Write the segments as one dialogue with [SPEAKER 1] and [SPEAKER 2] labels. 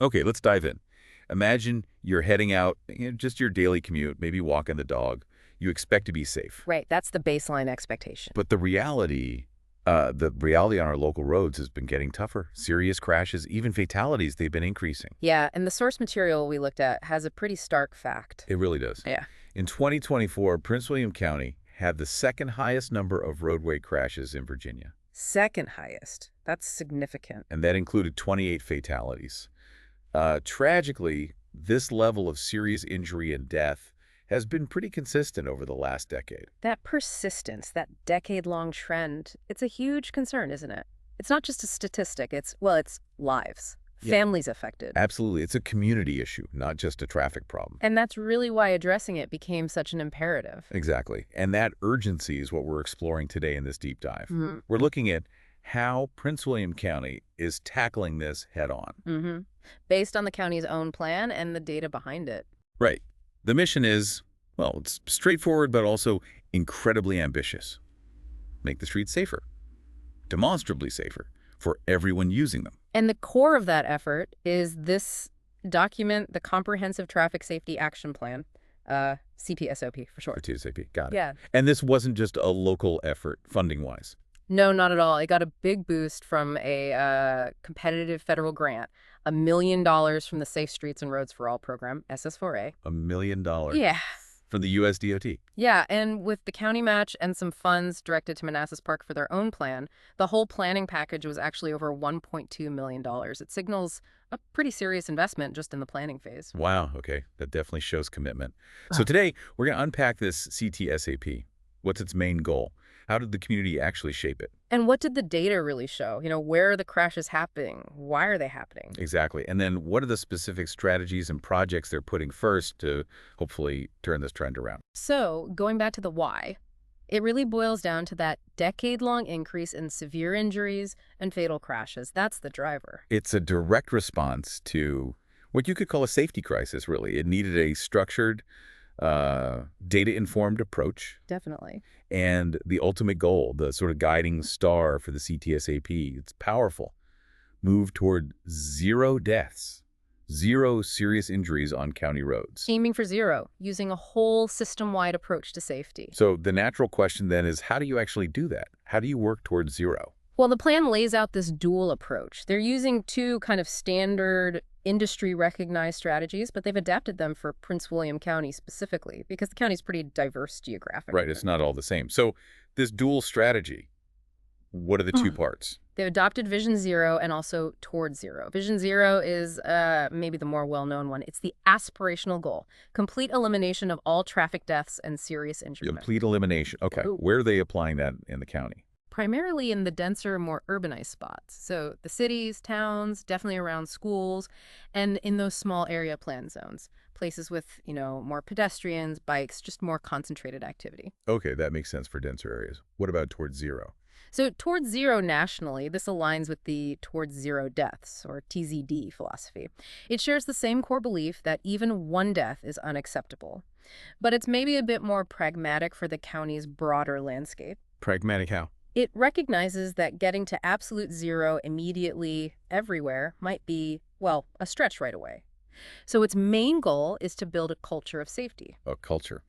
[SPEAKER 1] Okay, let's dive in. Imagine you're heading out, just your daily commute, maybe walking the dog. You expect to be safe.
[SPEAKER 2] Right, that's the baseline expectation.
[SPEAKER 1] But the reality on our local roads has been getting tougher. Serious crashes, even fatalities, they've been increasing.
[SPEAKER 2] Yeah, and the source material we looked at has a pretty stark fact.
[SPEAKER 1] It really does.
[SPEAKER 2] Yeah.
[SPEAKER 1] In 2024, Prince William County had the second highest number of roadway crashes in Virginia,
[SPEAKER 2] Second highest. That's significant.
[SPEAKER 1] and that included 28 fatalities. Tragically, this level of serious injury and death has been pretty consistent over the last decade.
[SPEAKER 2] That persistence, that decade-long trend, it's a huge concern, isn't it? It's not just a statistic, it's lives,
[SPEAKER 1] Yeah,
[SPEAKER 2] families affected.
[SPEAKER 1] absolutely. It's a community issue, not just a traffic problem.
[SPEAKER 2] And that's really why addressing it became such an imperative.
[SPEAKER 1] Exactly. And that urgency is what we're exploring today in this deep dive.
[SPEAKER 2] Mm-hmm.
[SPEAKER 1] We're looking at how Prince William County is tackling this head on.
[SPEAKER 2] Mm-hmm. Based on the county's own plan and the data behind it.
[SPEAKER 1] Right. The mission is, well, it's straightforward, but also incredibly ambitious. Make the streets safer, demonstrably safer, for everyone using them.
[SPEAKER 2] And the core of that effort is this document, the Comprehensive Traffic Safety Action Plan, CPSOP for
[SPEAKER 1] For
[SPEAKER 2] short.
[SPEAKER 1] TSAP. Got it.
[SPEAKER 2] Yeah.
[SPEAKER 1] And this wasn't just a local effort, funding-wise.
[SPEAKER 2] No, not at all. It got a big boost from a competitive federal grant, $1 million from the Safe Streets and Roads for All program, SS4A.
[SPEAKER 1] $1 million
[SPEAKER 2] Yeah.
[SPEAKER 1] from the U.S. DOT.
[SPEAKER 2] Yeah, and with the county match and some funds directed to Manassas Park for their own plan, the whole planning package was actually over $1.2 million. It signals a pretty serious investment just in the planning phase.
[SPEAKER 1] Wow, okay. That definitely shows commitment. So today, we're going to unpack this CTSAP. What's its main goal? How did the community actually shape it?
[SPEAKER 2] And what did the data really show? Where are the crashes happening? Why are they happening?
[SPEAKER 1] Exactly. And then what are the specific strategies and projects they're putting first to hopefully turn this trend around?
[SPEAKER 2] So, going back to the why, it really boils down to that decade-long increase in severe injuries and fatal crashes. That's the driver.
[SPEAKER 1] It's a direct response to what you could call a safety crisis, really. It needed a structured, data-informed approach.
[SPEAKER 2] Definitely.
[SPEAKER 1] And the ultimate goal, the sort of guiding star for the CTSAP, it's powerful. Move toward zero deaths, zero serious injuries on county roads.
[SPEAKER 2] Aiming for zero, using a whole system-wide approach to safety.
[SPEAKER 1] So the natural question then is, how do you actually do that? How do you work towards zero?
[SPEAKER 2] Well, the plan lays out this dual approach. They're using two kind of standard industry-recognized strategies, but they've adapted them for Prince William County specifically because the county's pretty diverse geographically.
[SPEAKER 1] Right, it's not all the same. So this dual strategy, what are the two parts?
[SPEAKER 2] They've adopted Vision Zero and also Towards Zero. Vision Zero is maybe the more well-known one. It's the aspirational goal, complete elimination of all traffic deaths and serious injury.
[SPEAKER 1] Complete elimination. Okay,
[SPEAKER 2] Ooh.
[SPEAKER 1] where are they applying that in the county?
[SPEAKER 2] Primarily in the denser, more urbanized spots. So the cities, towns, definitely around schools, and in those small area plan zones. Places with, more pedestrians, bikes, just more concentrated activity.
[SPEAKER 1] Okay, that makes sense for denser areas. What about towards zero?
[SPEAKER 2] So Towards Zero nationally, this aligns with the Towards Zero Deaths, or TZD philosophy. It shares the same core belief that even one death is unacceptable. But it's maybe a bit more pragmatic for the county's broader landscape.
[SPEAKER 1] Pragmatic how?
[SPEAKER 2] It recognizes that getting to absolute zero immediately everywhere might be, well, a stretch right away. So its main goal is to build a culture of safety.
[SPEAKER 1] A culture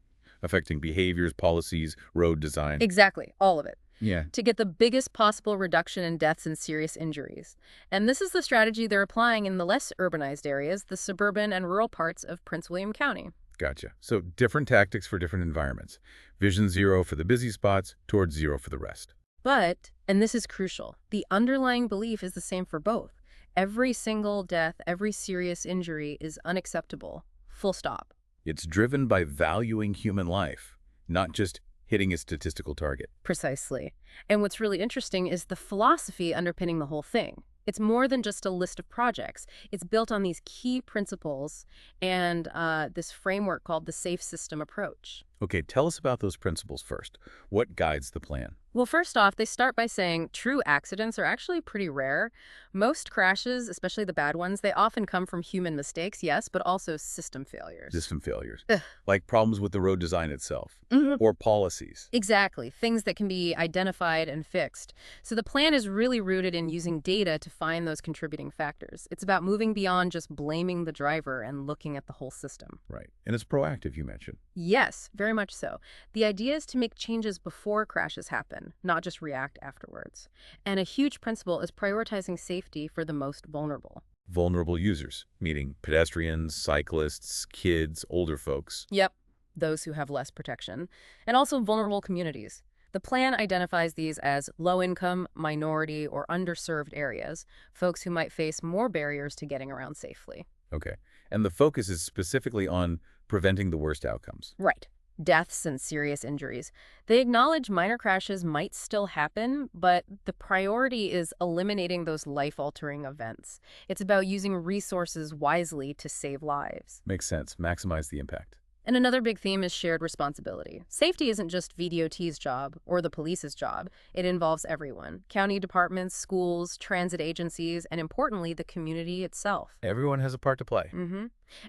[SPEAKER 1] affecting behaviors, policies, road design.
[SPEAKER 2] Exactly, all of it.
[SPEAKER 1] Yeah.
[SPEAKER 2] To get the biggest possible reduction in deaths and serious injuries. And this is the strategy they're applying in the less urbanized areas, the suburban and rural parts of Prince William County.
[SPEAKER 1] Gotcha. So different tactics for different environments. Vision zero for the busy spots, towards zero for the rest.
[SPEAKER 2] But, and this is crucial, the underlying belief is the same for both. Every single death, every serious injury is unacceptable. Full stop.
[SPEAKER 1] It's driven by valuing human life, not just hitting a statistical target.
[SPEAKER 2] Precisely. And what's really interesting is the philosophy underpinning the whole thing. It's more than just a list of projects. It's built on these key principles and this framework called the safe system approach.
[SPEAKER 1] Okay, tell us about those principles first. What guides the plan?
[SPEAKER 2] Well, first off, they start by saying true accidents are actually pretty rare. Most crashes, especially the bad ones, they often come from human mistakes, yes, but also system failures.
[SPEAKER 1] System failures,
[SPEAKER 2] Ugh.
[SPEAKER 1] like problems with the road design itself,
[SPEAKER 2] Mhm.
[SPEAKER 1] or policies.
[SPEAKER 2] Exactly, things that can be identified and fixed. So the plan is really rooted in using data to find those contributing factors. It's about moving beyond just blaming the driver and looking at the whole system.
[SPEAKER 1] Right. And it's proactive, you mentioned.
[SPEAKER 2] Yes, very much so. The idea is to make changes before crashes happen, not just react afterwards. And a huge principle is prioritizing safety for the most vulnerable.
[SPEAKER 1] Vulnerable users, meaning pedestrians, cyclists, kids, older folks.
[SPEAKER 2] Yep, those who have less protection. And also vulnerable communities. The plan identifies these as low-income, minority, or underserved areas, folks who might face more barriers to getting around safely.
[SPEAKER 1] Okay. And the focus is specifically on preventing the worst outcomes.
[SPEAKER 2] Right. Deaths and serious injuries. They acknowledge minor crashes might still happen, but the priority is eliminating those life-altering events. It's about using resources wisely to save lives.
[SPEAKER 1] Makes sense. Maximize the impact.
[SPEAKER 2] And another big theme is shared responsibility. Safety isn't just VDOT's job or the police's job. It involves everyone. County departments, schools, transit agencies, and importantly, the community itself.
[SPEAKER 1] Everyone has a part to play.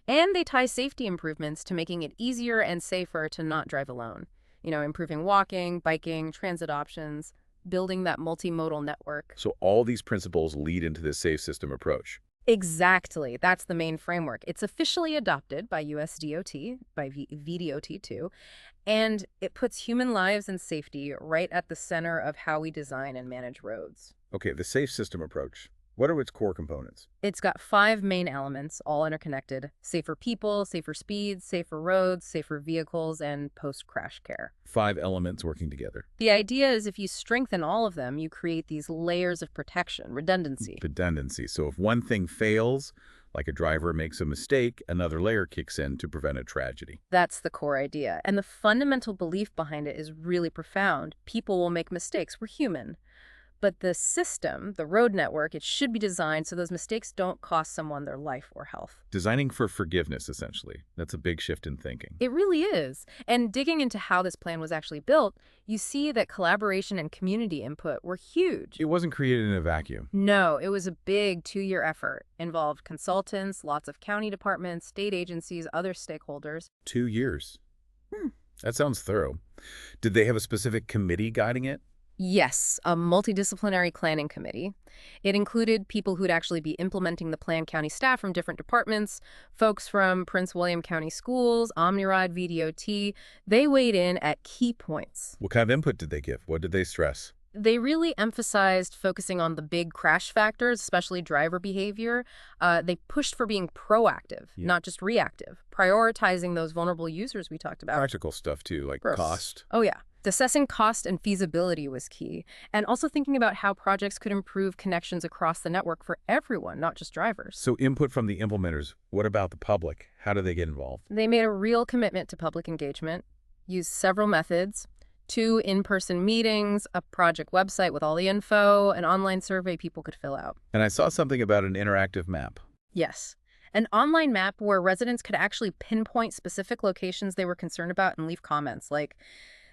[SPEAKER 2] And they tie safety improvements to making it easier and safer to not drive alone. Improving walking, biking, transit options, building that multimodal network.
[SPEAKER 1] So all these principles lead into this safe system approach.
[SPEAKER 2] Exactly. That's the main framework. It's officially adopted by US DOT, by VDOT too, and it puts human lives and safety right at the center of how we design and manage roads.
[SPEAKER 1] Okay, the safe system approach. What are its core components?
[SPEAKER 2] It's got 5 main elements, all interconnected: safer people, safer speeds, safer roads, safer vehicles, and post-crash care.
[SPEAKER 1] 5 elements working together.
[SPEAKER 2] The idea is if you strengthen all of them, you create these layers of protection, redundancy.
[SPEAKER 1] Redundancy. So if one thing fails, like a driver makes a mistake, another layer kicks in to prevent a tragedy.
[SPEAKER 2] That's the core idea. And the fundamental belief behind it is really profound. People will make mistakes. We're human. But the system, the road network, it should be designed so those mistakes don't cost someone their life or health.
[SPEAKER 1] Designing for forgiveness, essentially. That's a big shift in thinking.
[SPEAKER 2] It really is. And digging into how this plan was actually built, you see that collaboration and community input were huge.
[SPEAKER 1] It wasn't created in a vacuum.
[SPEAKER 2] No, it was a big 2-year effort. Involved consultants, lots of county departments, state agencies, other stakeholders.
[SPEAKER 1] 2 years. That sounds thorough. Did they have a specific committee guiding it?
[SPEAKER 2] Yes, a multidisciplinary planning committee. It included people who'd actually be implementing the plan, county staff from different departments, folks from Prince William County Schools, Omniride, VDOT. They weighed in at key points.
[SPEAKER 1] What kind of input did they give? What did they stress?
[SPEAKER 2] They really emphasized focusing on the big crash factors, especially driver behavior. They pushed for being proactive, not just reactive, prioritizing those vulnerable users we talked about.
[SPEAKER 1] Practical stuff, too, like
[SPEAKER 2] Gross.
[SPEAKER 1] cost.
[SPEAKER 2] Oh, yeah. Assessing cost and feasibility was key, and also thinking about how projects could improve connections across the network for everyone, not just drivers.
[SPEAKER 1] So input from the implementers. What about the public? How do they get involved?
[SPEAKER 2] They made a real commitment to public engagement, used several methods: 2 in-person meetings, a project website with all the info, an online survey people could fill out.
[SPEAKER 1] And I saw something about an interactive map.
[SPEAKER 2] Yes. An online map where residents could actually pinpoint specific locations they were concerned about and leave comments like,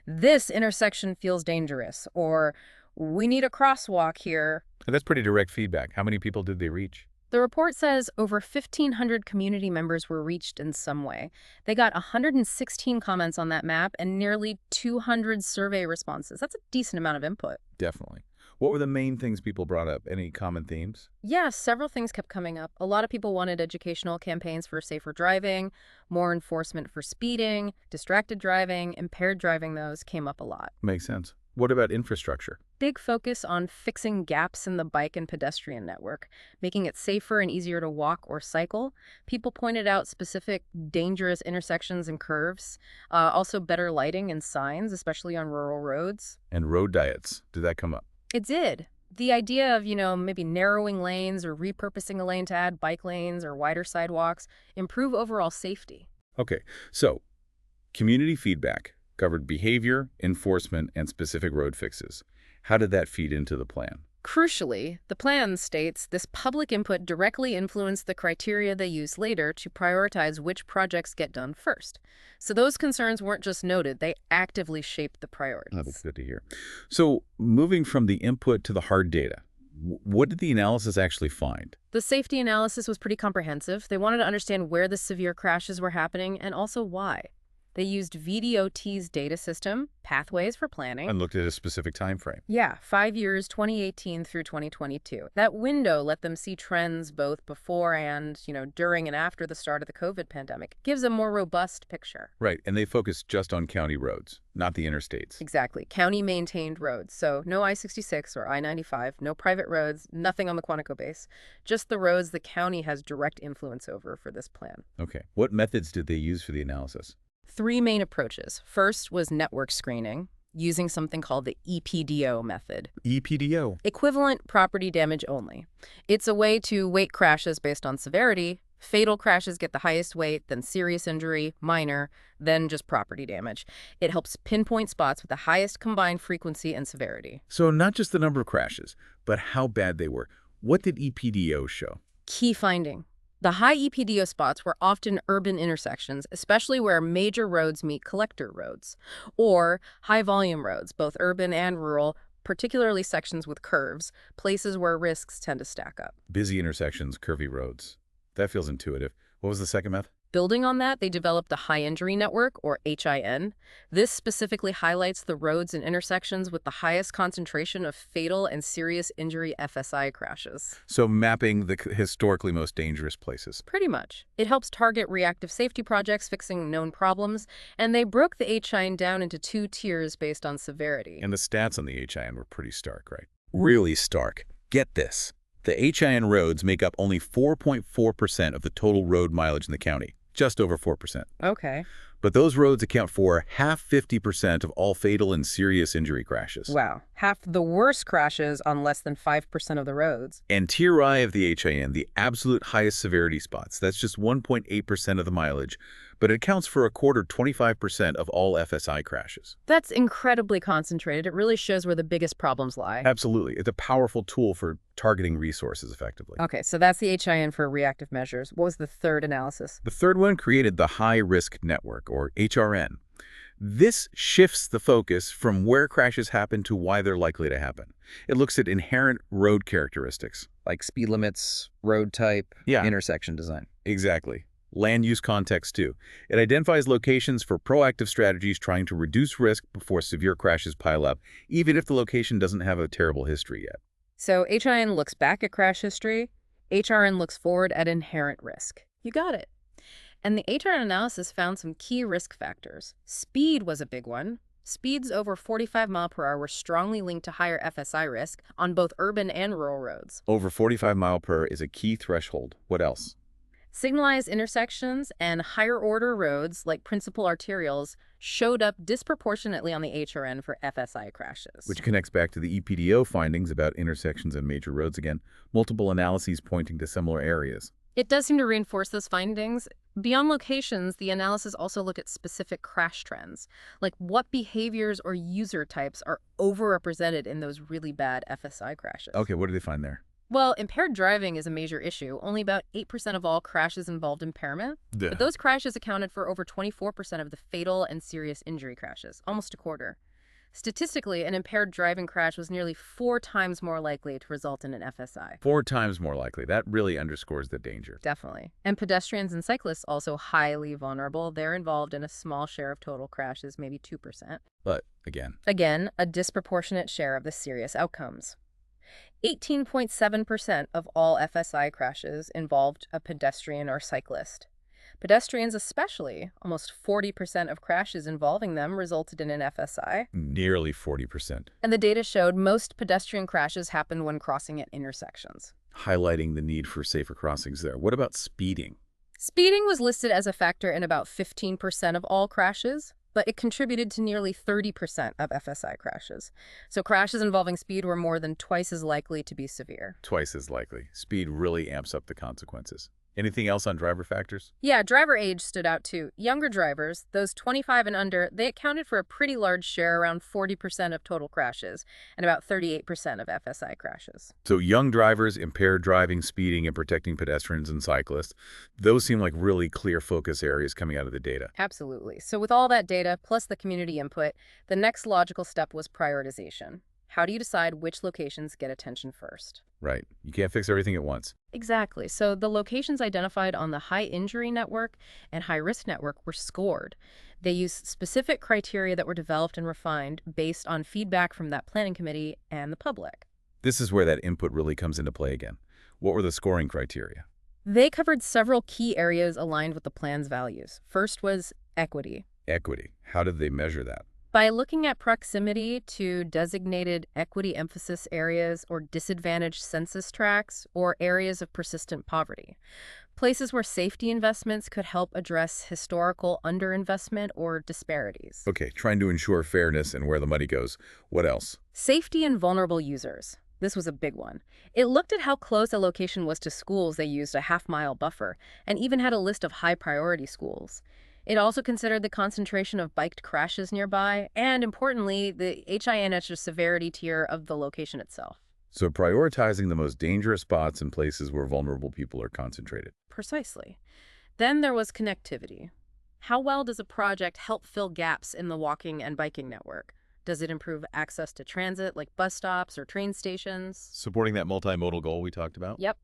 [SPEAKER 2] "This intersection feels dangerous," or "We need a crosswalk here."
[SPEAKER 1] And that's pretty direct feedback. How many people did they reach?
[SPEAKER 2] The report says over 1,500 community members were reached in some way. They got 116 comments on that map and nearly 200 survey responses. That's a decent amount of input.
[SPEAKER 1] Definitely. What were the main things people brought up? Any common themes?
[SPEAKER 2] Yeah, several things kept coming up. A lot of people wanted educational campaigns for safer driving, more enforcement for speeding, distracted driving, impaired driving. Those came up a lot.
[SPEAKER 1] Makes sense. What about infrastructure?
[SPEAKER 2] Big focus on fixing gaps in the bike and pedestrian network, making it safer and easier to walk or cycle. People pointed out specific dangerous intersections and curves, also better lighting and signs, especially on rural roads.
[SPEAKER 1] And road diets. Did that come up?
[SPEAKER 2] It did. The idea of, maybe narrowing lanes or repurposing a lane to add bike lanes or wider sidewalks, improve overall safety.
[SPEAKER 1] Okay, so community feedback covered behavior, enforcement, and specific road fixes. How did that feed into the plan?
[SPEAKER 2] Crucially, the plan states this public input directly influenced the criteria they use later to prioritize which projects get done first. So those concerns weren't just noted, they actively shaped the
[SPEAKER 1] Oh, that's
[SPEAKER 2] priorities.
[SPEAKER 1] good to hear. So moving from the input to the hard data, what did the analysis actually find?
[SPEAKER 2] The safety analysis was pretty comprehensive. They wanted to understand where the severe crashes were happening and also why. They used VDOT's data system, Pathways for Planning.
[SPEAKER 1] And looked at a specific time frame.
[SPEAKER 2] Yeah, 5 years, 2018 through 2022. That window let them see trends both before and, during and after the start of the COVID pandemic. Gives a more robust picture.
[SPEAKER 1] Right, and they focused just on county roads, not the interstates.
[SPEAKER 2] Exactly. County-maintained roads. So no I-66 or I-95, no private roads, nothing on the Quantico base. Just the roads the county has direct influence over for this plan.
[SPEAKER 1] Okay. What methods did they use for the analysis?
[SPEAKER 2] 3 main approaches. First was network screening, using something called the EPDO method.
[SPEAKER 1] EPDO.
[SPEAKER 2] Equivalent property damage only. It's a way to weight crashes based on severity. Fatal crashes get the highest weight, then serious injury, minor, then just property damage. It helps pinpoint spots with the highest combined frequency and severity.
[SPEAKER 1] So not just the number of crashes, but how bad they were. What did EPDO show?
[SPEAKER 2] Key finding. The high EPDO spots were often urban intersections, especially where major roads meet collector roads, or high-volume roads, both urban and rural, particularly sections with curves, places where risks tend to stack up.
[SPEAKER 1] Busy intersections, curvy roads. That feels intuitive. What was the second method?
[SPEAKER 2] Building on that, they developed the High Injury Network, or HIN. This specifically highlights the roads and intersections with the highest concentration of fatal and serious injury FSI crashes.
[SPEAKER 1] So mapping the historically most dangerous places.
[SPEAKER 2] Pretty much. It helps target reactive safety projects fixing known problems, and they broke the HIN down into 2 tiers based on severity.
[SPEAKER 1] And the stats on the HIN were pretty stark, right? Really stark. Get this. The HIN roads make up only 4.4% of the total road mileage in the county. Just over 4%.
[SPEAKER 2] Okay.
[SPEAKER 1] But those roads account for half 50% of all fatal and serious injury crashes.
[SPEAKER 2] Wow. Half the worst crashes on less than 5% of the roads.
[SPEAKER 1] And tier I of the HIN, the absolute highest severity spots, that's just 1.8% of the mileage, but it accounts for a quarter, 25% of all FSI crashes.
[SPEAKER 2] That's incredibly concentrated. It really shows where the biggest problems lie.
[SPEAKER 1] Absolutely. It's a powerful tool for targeting resources effectively.
[SPEAKER 2] Okay, so that's the HIN for reactive measures. What was the third analysis?
[SPEAKER 1] The third one created the High Risk Network, or HRN. This shifts the focus from where crashes happen to why they're likely to happen. It looks at inherent road characteristics.
[SPEAKER 3] Like speed limits, road type,
[SPEAKER 1] Yeah.
[SPEAKER 3] intersection design.
[SPEAKER 1] Exactly. Land use context, too. It identifies locations for proactive strategies trying to reduce risk before severe crashes pile up, even if the location doesn't have a terrible history yet.
[SPEAKER 2] So HIN looks back at crash history. HRN looks forward at inherent risk. You got it. And the HRN analysis found some key risk factors. Speed was a big one. Speeds over 45 miles per hour were strongly linked to higher FSI risk on both urban and rural roads.
[SPEAKER 1] Over 45 mile per hour is a key threshold. What else?
[SPEAKER 2] Signalized intersections and higher-order roads, like principal arterials, showed up disproportionately on the HRN for FSI crashes.
[SPEAKER 1] Which connects back to the EPDO findings about intersections and major roads again, multiple analyses pointing to similar areas.
[SPEAKER 2] It does seem to reinforce those findings. Beyond locations, the analysis also looked at specific crash trends, like what behaviors or user types are overrepresented in those really bad FSI crashes.
[SPEAKER 1] Okay, what did they find there?
[SPEAKER 2] Well, impaired driving is a major issue. Only about 8% of all crashes involved impairment.
[SPEAKER 1] Duh.
[SPEAKER 2] But those crashes accounted for over 24% of the fatal and serious injury crashes, almost a quarter. Statistically, an impaired driving crash was nearly 4 times more likely to result in an FSI.
[SPEAKER 1] 4 times more likely. That really underscores the danger.
[SPEAKER 2] Definitely. And pedestrians and cyclists also highly vulnerable. They're involved in a small share of total crashes, maybe 2%.
[SPEAKER 1] But, again,
[SPEAKER 2] Again, a disproportionate share of the serious outcomes. 18.7% of all FSI crashes involved a pedestrian or cyclist. Pedestrians especially, almost 40% of crashes involving them resulted in an FSI.
[SPEAKER 1] nearly 40%,
[SPEAKER 2] And the data showed most pedestrian crashes happened when crossing at intersections.
[SPEAKER 1] highlighting the need for safer crossings there. What about speeding?
[SPEAKER 2] Speeding was listed as a factor in about 15% of all crashes, but it contributed to nearly 30% of FSI crashes. So crashes involving speed were more than twice as likely to be severe.
[SPEAKER 1] Twice as likely. Speed really amps up the consequences. Anything else on driver factors?
[SPEAKER 2] Yeah, driver age stood out too. Younger drivers, those 25 and under, they accounted for a pretty large share, around 40% of total crashes, and about 38% of FSI crashes.
[SPEAKER 1] So young drivers, impaired driving, speeding, and protecting pedestrians and cyclists, those seem like really clear focus areas coming out of the data.
[SPEAKER 2] Absolutely. So with all that data, plus the community input, the next logical step was prioritization. How do you decide which locations get attention first?
[SPEAKER 1] Right. You can't fix everything at once.
[SPEAKER 2] Exactly. So the locations identified on the high injury network and high risk network were scored. They used specific criteria that were developed and refined based on feedback from that planning committee and the public.
[SPEAKER 1] This is where that input really comes into play again. What were the scoring criteria?
[SPEAKER 2] They covered several key areas aligned with the plan's values. First was equity.
[SPEAKER 1] Equity. How did they measure that?
[SPEAKER 2] By looking at proximity to designated equity emphasis areas or disadvantaged census tracts or areas of persistent poverty, places where safety investments could help address historical underinvestment or disparities.
[SPEAKER 1] Okay, trying to ensure fairness and where the money goes. What else?
[SPEAKER 2] Safety and vulnerable users. This was a big one. It looked at how close a location was to schools. They used a half-mile buffer and even had a list of high-priority schools. It also considered the concentration of biked crashes nearby and, importantly, the HINH severity tier of the location itself.
[SPEAKER 1] So prioritizing the most dangerous spots and places where vulnerable people are concentrated.
[SPEAKER 2] Precisely. Then there was connectivity. How well does a project help fill gaps in the walking and biking network? Does it improve access to transit, like bus stops or train stations?
[SPEAKER 1] Supporting that multimodal goal we talked about?
[SPEAKER 2] Yep.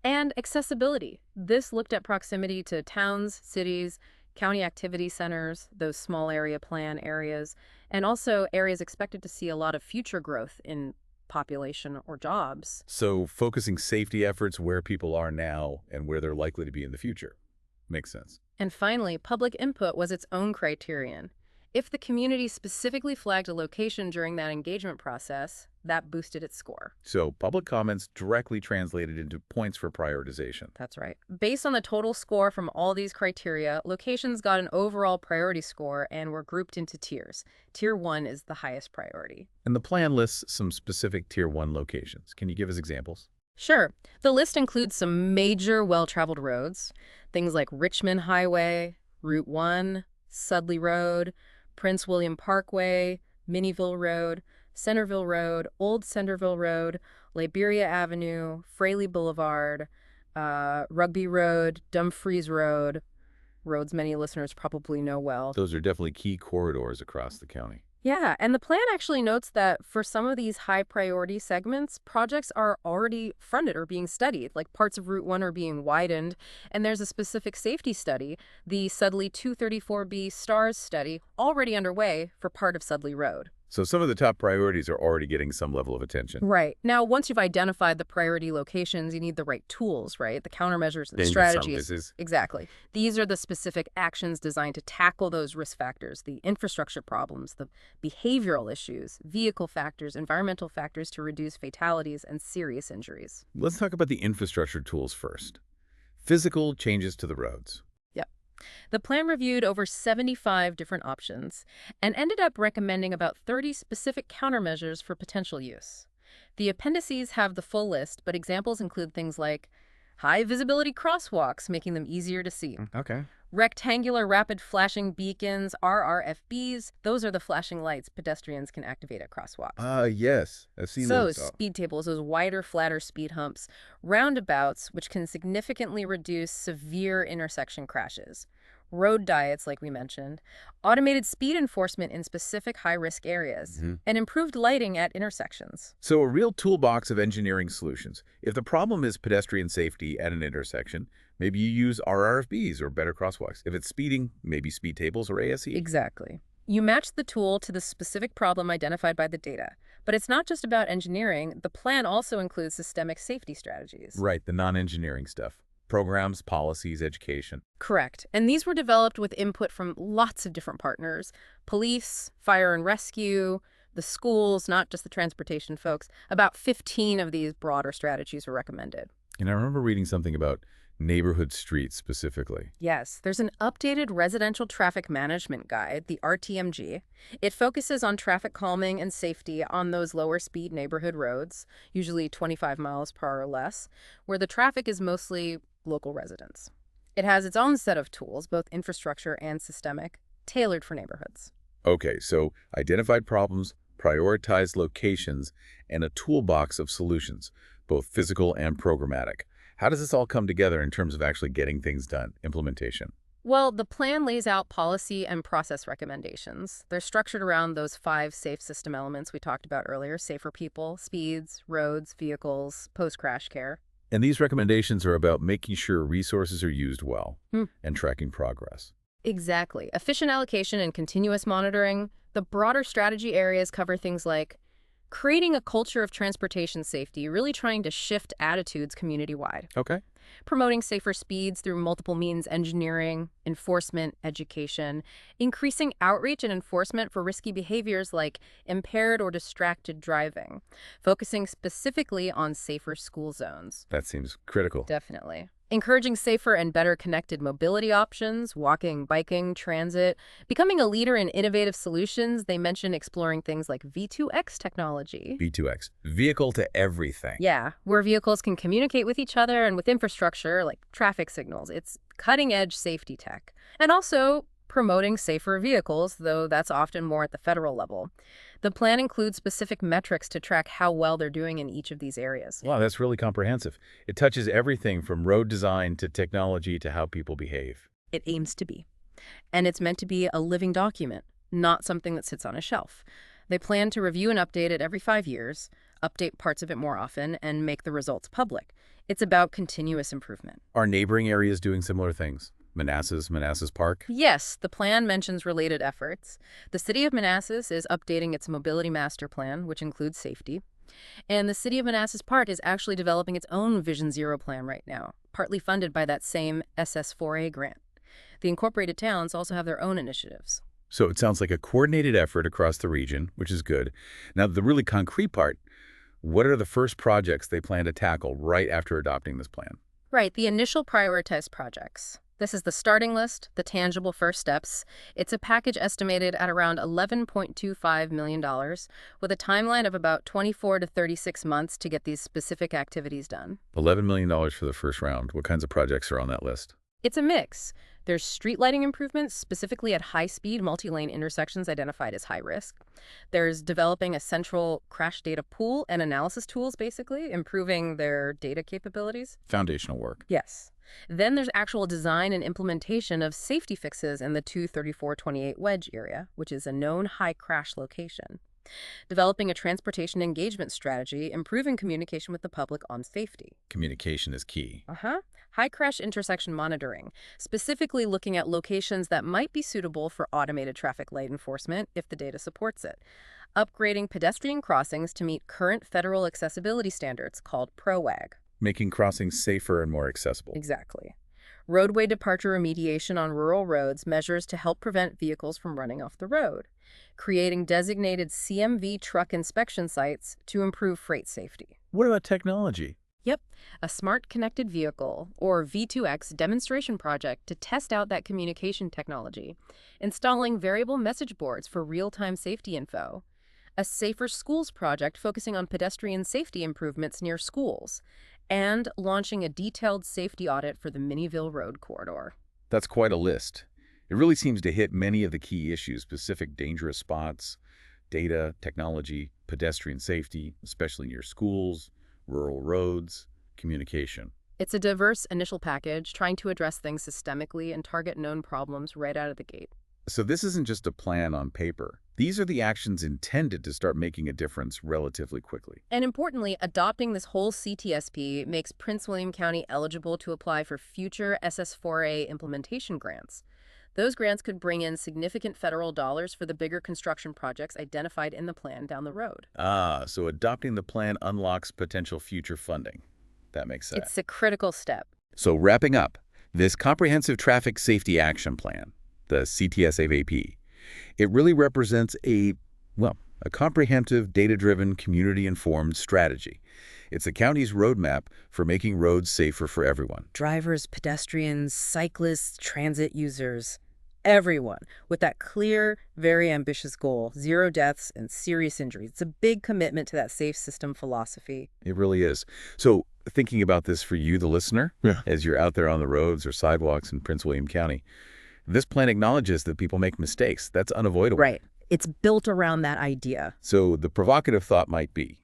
[SPEAKER 2] And accessibility. This looked at proximity to towns, cities, county activity centers, those small area plan areas, and also areas expected to see a lot of future growth in population or jobs.
[SPEAKER 1] So focusing safety efforts where people are now and where they're likely to be in the future. Makes sense.
[SPEAKER 2] And finally, public input was its own criterion. If the community specifically flagged a location during that engagement process, that boosted its score.
[SPEAKER 1] So public comments directly translated into points for prioritization.
[SPEAKER 2] That's right. Based on the total score from all these criteria, locations got an overall priority score and were grouped into tiers. Tier 1 is the highest priority.
[SPEAKER 1] And the plan lists some specific Tier 1 locations. Can you give us examples?
[SPEAKER 2] Sure. The list includes some major well-traveled roads, things like Richmond Highway, Route 1, Sudley Road, Prince William Parkway, Minnieville Road, Centerville Road, Old Centerville Road, Liberia Avenue, Fraley Boulevard, Rugby Road, Dumfries Road, roads many listeners probably know well.
[SPEAKER 1] Those are definitely key corridors across the county.
[SPEAKER 2] Yeah, and the plan actually notes that for some of these high priority segments, projects are already funded or being studied, like parts of Route 1 are being widened, and there's a specific safety study, the Sudley 234B STARS study, already underway for part of Sudley Road.
[SPEAKER 1] So some of the top priorities are already getting some level of attention.
[SPEAKER 2] Right. Now, once you've identified the priority locations, you need the right tools, right? The countermeasures and strategies. Exactly. These are the specific actions designed to tackle those risk factors, the infrastructure problems, the behavioral issues, vehicle factors, environmental factors to reduce fatalities and serious injuries.
[SPEAKER 1] Let's talk about the infrastructure tools first. Physical changes to the roads.
[SPEAKER 2] The plan reviewed over 75 different options and ended up recommending about 30 specific countermeasures for potential use. The appendices have the full list, but examples include things like high visibility crosswalks, making them easier to see.
[SPEAKER 3] Okay.
[SPEAKER 2] Rectangular rapid flashing beacons, RRFBs, those are the flashing lights pedestrians can activate at crosswalks.
[SPEAKER 1] Yes. I've seen
[SPEAKER 2] So,
[SPEAKER 1] those.
[SPEAKER 2] speed tables, those wider, flatter speed humps, roundabouts, which can significantly reduce severe intersection crashes, road diets, like we mentioned, automated speed enforcement in specific high-risk areas, and improved lighting at intersections.
[SPEAKER 1] So a real toolbox of engineering solutions. If the problem is pedestrian safety at an intersection, maybe you use RRFBs or better crosswalks. If it's speeding, maybe speed tables or ASE.
[SPEAKER 2] Exactly. You match the tool to the specific problem identified by the data. But it's not just about engineering. The plan also includes systemic safety strategies.
[SPEAKER 1] Right, the non-engineering stuff. Programs, policies, education.
[SPEAKER 2] Correct. And these were developed with input from lots of different partners. Police, fire and rescue, the schools, not just the transportation folks. About 15 of these broader strategies were recommended.
[SPEAKER 1] And I remember reading something about neighborhood streets specifically.
[SPEAKER 2] Yes, there's an updated residential traffic management guide, the RTMG. It focuses on traffic calming and safety on those lower speed neighborhood roads, usually 25 miles per hour or less, where the traffic is mostly local residents. It has its own set of tools, both infrastructure and systemic, tailored for neighborhoods.
[SPEAKER 1] Okay, so identified problems, prioritized locations, and a toolbox of solutions, both physical and programmatic. How does this all come together in terms of actually getting things done, implementation?
[SPEAKER 2] Well, the plan lays out policy and process recommendations. They're structured around those 5 safe system elements we talked about earlier: safer people, speeds, roads, vehicles, post-crash care.
[SPEAKER 1] And these recommendations are about making sure resources are used well
[SPEAKER 2] Hmm.
[SPEAKER 1] and tracking progress.
[SPEAKER 2] Exactly. Efficient allocation and continuous monitoring. The broader strategy areas cover things like creating a culture of transportation safety, really trying to shift attitudes community-wide.
[SPEAKER 1] Okay.
[SPEAKER 2] Promoting safer speeds through multiple means engineering, enforcement, education, increasing outreach and enforcement for risky behaviors like impaired or distracted driving, focusing specifically on safer school zones.
[SPEAKER 1] That seems critical.
[SPEAKER 2] Definitely. Encouraging safer and better connected mobility options, walking, biking, transit, becoming a leader in innovative solutions. They mention exploring things like V2X technology.
[SPEAKER 1] V2X, vehicle to everything.
[SPEAKER 2] Yeah, where vehicles can communicate with each other and with infrastructure like traffic signals. It's cutting-edge safety tech. And also promoting safer vehicles, though that's often more at the federal level. The plan includes specific metrics to track how well they're doing in each of these areas.
[SPEAKER 1] Wow, that's really comprehensive. It touches everything from road design to technology to how people behave.
[SPEAKER 2] It aims to be. And it's meant to be a living document, not something that sits on a shelf. They plan to review and update it every 5 years, update parts of it more often, and make the results public. It's about continuous improvement.
[SPEAKER 1] Are neighboring areas doing similar things? Manassas Park?
[SPEAKER 2] Yes, the plan mentions related efforts. The city of Manassas is updating its mobility master plan, which includes safety. And the city of Manassas Park is actually developing its own Vision Zero plan right now, partly funded by that same SS4A grant. The incorporated towns also have their own initiatives.
[SPEAKER 1] So it sounds like a coordinated effort across the region, which is good. Now, the really concrete part, what are the first projects they plan to tackle right after adopting this plan?
[SPEAKER 2] Right, the initial prioritized projects. This is the starting list, the tangible first steps. It's a package estimated at around $11.25 million, with a timeline of about 24 to 36 months to get these specific activities done.
[SPEAKER 1] $11 million for the first round. What kinds of projects are on that list?
[SPEAKER 2] It's a mix. There's street lighting improvements, specifically at high-speed, multi-lane intersections identified as high risk. There's developing a central crash data pool and analysis tools, basically, improving their data capabilities.
[SPEAKER 1] Foundational work.
[SPEAKER 2] Yes. Then there's actual design and implementation of safety fixes in the 23428 wedge area, which is a known high crash location. Developing a transportation engagement strategy, improving communication with the public on safety.
[SPEAKER 1] Communication is key.
[SPEAKER 2] High crash intersection monitoring, specifically looking at locations that might be suitable for automated traffic light enforcement if the data supports it. Upgrading pedestrian crossings to meet current federal accessibility standards called PROAG.
[SPEAKER 1] Making crossings safer and more accessible.
[SPEAKER 2] Exactly. Roadway departure remediation on rural roads, measures to help prevent vehicles from running off the road. Creating designated CMV truck inspection sites to improve freight safety.
[SPEAKER 1] What about technology?
[SPEAKER 2] Yep, a smart connected vehicle, or V2X, demonstration project to test out that communication technology. Installing variable message boards for real-time safety info. A safer schools project focusing on pedestrian safety improvements near schools. And launching a detailed safety audit for the Minnieville Road corridor.
[SPEAKER 1] That's quite a list. It really seems to hit many of the key issues: specific dangerous spots, data, technology, pedestrian safety, especially near schools, rural roads, communication.
[SPEAKER 2] It's a diverse initial package trying to address things systemically and target known problems right out of the gate.
[SPEAKER 1] So this isn't just a plan on paper. These are the actions intended to start making a difference relatively quickly.
[SPEAKER 2] And importantly, adopting this whole CTSP makes Prince William County eligible to apply for future SS4A implementation grants. Those grants could bring in significant federal dollars for the bigger construction projects identified in the plan down the road.
[SPEAKER 1] So adopting the plan unlocks potential future funding. That makes sense.
[SPEAKER 2] It's a critical step.
[SPEAKER 1] So wrapping up, this Comprehensive Traffic Safety Action Plan, the CTSAP, it really represents a comprehensive, data-driven, community-informed strategy. It's the county's roadmap for making roads safer for everyone.
[SPEAKER 2] Drivers, pedestrians, cyclists, transit users, everyone, with that clear, very ambitious goal: 0 deaths and serious injuries. It's a big commitment to that safe system philosophy.
[SPEAKER 1] It really is. So thinking about this for you, the listener,
[SPEAKER 4] Yeah.
[SPEAKER 1] as you're out there on the roads or sidewalks in Prince William County. This plan acknowledges that people make mistakes. That's unavoidable.
[SPEAKER 5] Right. It's built around that idea.
[SPEAKER 1] So the provocative thought might be,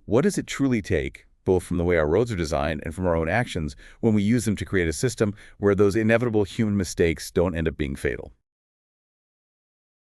[SPEAKER 1] what does it truly take, both from the way our roads are designed and from our own actions, when we use them to create a system where those inevitable human mistakes don't end up being fatal?